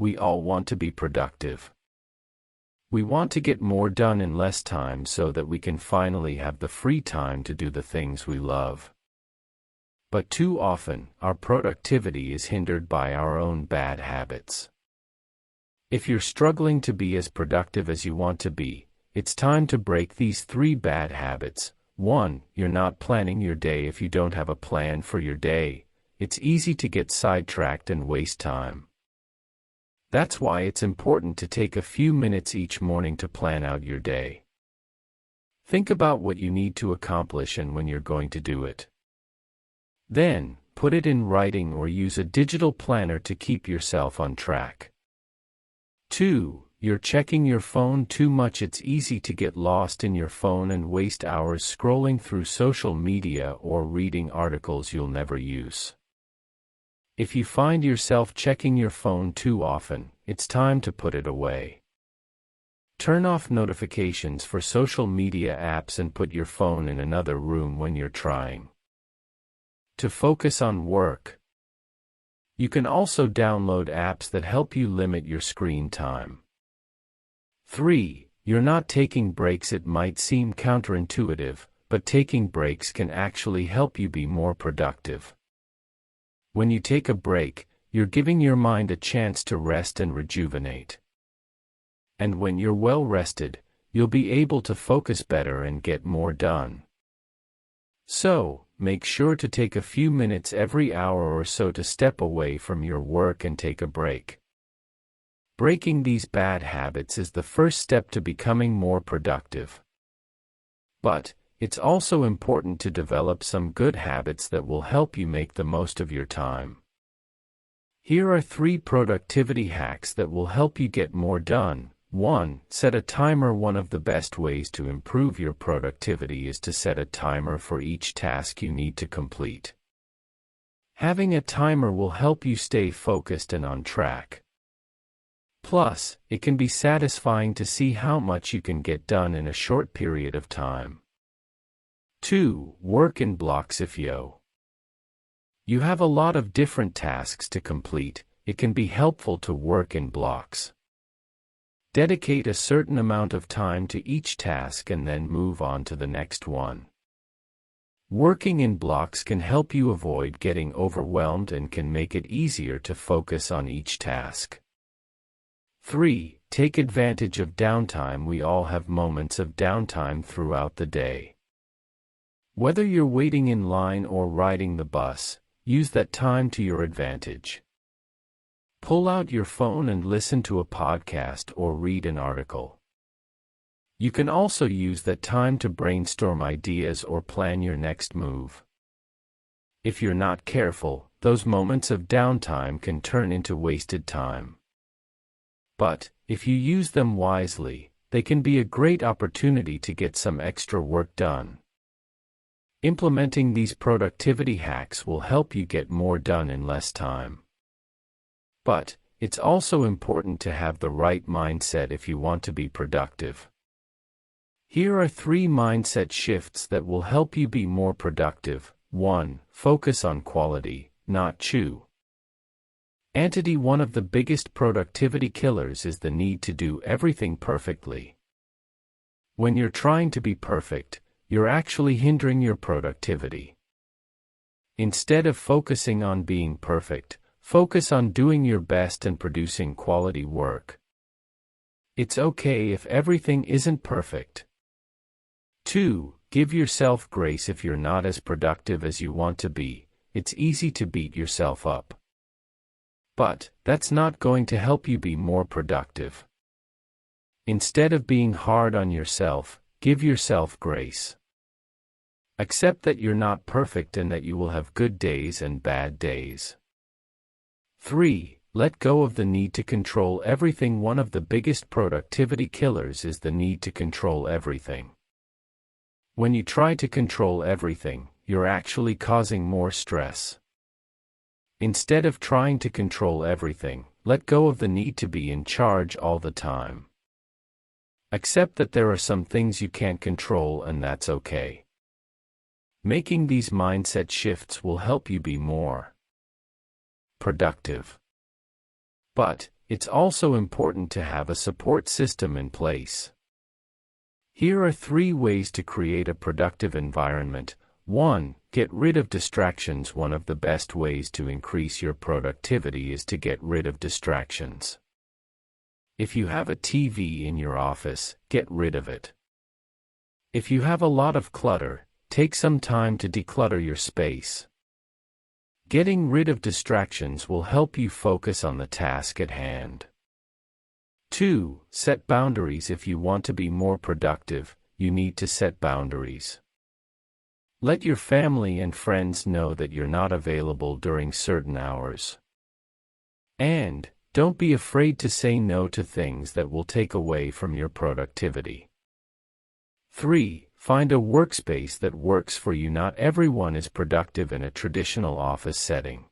We all want to be productive. We want to get more done in less time so that we can finally have the free time to do the things we love. But too often, our productivity is hindered by our own bad habits. If you're struggling to be as productive as you want to be, it's time to break these 3 bad habits. 1. You're not planning your day. If you don't have a plan for your day, it's easy to get sidetracked and waste time. That's why it's important to take a few minutes each morning to plan out your day. Think about what you need to accomplish and when you're going to do it. Then, put it in writing or use a digital planner to keep yourself on track. 2. You're checking your phone too much. It's easy to get lost in your phone and waste hours scrolling through social media or reading articles you'll never use. If you find yourself checking your phone too often, it's time to put it away. Turn off notifications for social media apps and put your phone in another room when you're trying to focus on work. You can also download apps that help you limit your screen time. 3. You're not taking breaks. It might seem counterintuitive, but taking breaks can actually help you be more productive. When you take a break, you're giving your mind a chance to rest and rejuvenate. And when you're well rested, you'll be able to focus better and get more done. So, make sure to take a few minutes every hour or so to step away from your work and take a break. Breaking these bad habits is the first step to becoming more productive. But, it's also important to develop some good habits that will help you make the most of your time. Here are 3 productivity hacks that will help you get more done. 1. Set a timer. One of the best ways to improve your productivity is to set a timer for each task you need to complete. Having a timer will help you stay focused and on track. Plus, it can be satisfying to see how much you can get done in a short period of time. 2. Work in blocks. If you have a lot of different tasks to complete, it can be helpful to work in blocks. Dedicate a certain amount of time to each task and then move on to the next one. Working in blocks can help you avoid getting overwhelmed and can make it easier to focus on each task. 3. Take advantage of downtime. We all have moments of downtime throughout the day. Whether you're waiting in line or riding the bus, use that time to your advantage. Pull out your phone and listen to a podcast or read an article. You can also use that time to brainstorm ideas or plan your next move. If you're not careful, those moments of downtime can turn into wasted time. But, if you use them wisely, they can be a great opportunity to get some extra work done. Implementing these productivity hacks will help you get more done in less time. But, it's also important to have the right mindset if you want to be productive. Here are 3 mindset shifts that will help you be more productive. 1. Focus on quality, not chew. One of the biggest productivity killers is the need to do everything perfectly. When you're trying to be perfect, you're actually hindering your productivity. Instead of focusing on being perfect, focus on doing your best and producing quality work. It's okay if everything isn't perfect. 2. Give yourself grace. If you're not as productive as you want to be, it's easy to beat yourself up. But, that's not going to help you be more productive. Instead of being hard on yourself, give yourself grace. Accept that you're not perfect and that you will have good days and bad days. 3. Let go of the need to control everything. One of the biggest productivity killers is the need to control everything. When you try to control everything, you're actually causing more stress. Instead of trying to control everything, let go of the need to be in charge all the time. Accept that there are some things you can't control and that's okay. Making these mindset shifts will help you be more productive. But, it's also important to have a support system in place. Here are 3 ways to create a productive environment. 1. Get rid of distractions. One of the best ways to increase your productivity is to get rid of distractions. If you have a TV in your office, get rid of it. If you have a lot of clutter, take some time to declutter your space. Getting rid of distractions will help you focus on the task at hand. 2. Set boundaries. If you want to be more productive, you need to set boundaries. Let your family and friends know that you're not available during certain hours. And don't be afraid to say no to things that will take away from your productivity. 3. Find a workspace that works for you. Not everyone is productive in a traditional office setting.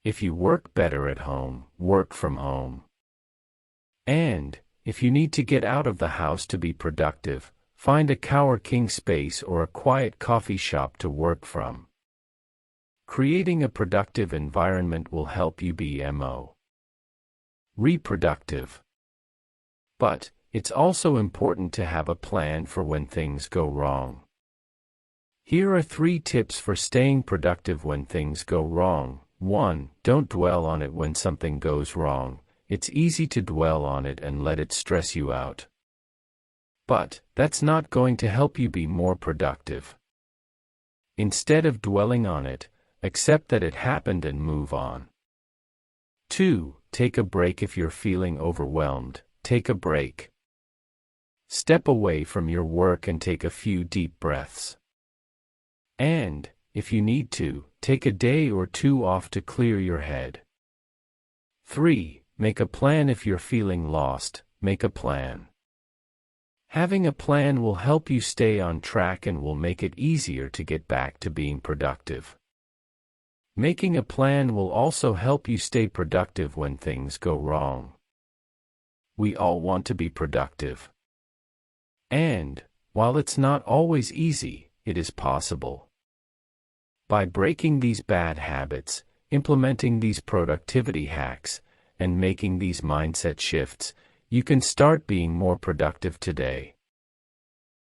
If you work better at home, work from home. And if you need to get out of the house to be productive, find a co-working space or a quiet coffee shop to work from. Creating a productive environment will help you be more reproductive. But it's also important to have a plan for when things go wrong. Here are 3 tips for staying productive when things go wrong. 1. Don't dwell on it when something goes wrong. It's easy to dwell on it and let it stress you out. But that's not going to help you be more productive. Instead of dwelling on it, accept that it happened and move on. 2. Take a break. If you're feeling overwhelmed, take a break. Step away from your work and take a few deep breaths. And, if you need to, take a day or 2 off to clear your head. 3. Make a plan. If you're feeling lost, make a plan. Having a plan will help you stay on track and will make it easier to get back to being productive. Making a plan will also help you stay productive when things go wrong. We all want to be productive. And, while it's not always easy, it is possible. By breaking these bad habits, implementing these productivity hacks, and making these mindset shifts, you can start being more productive today.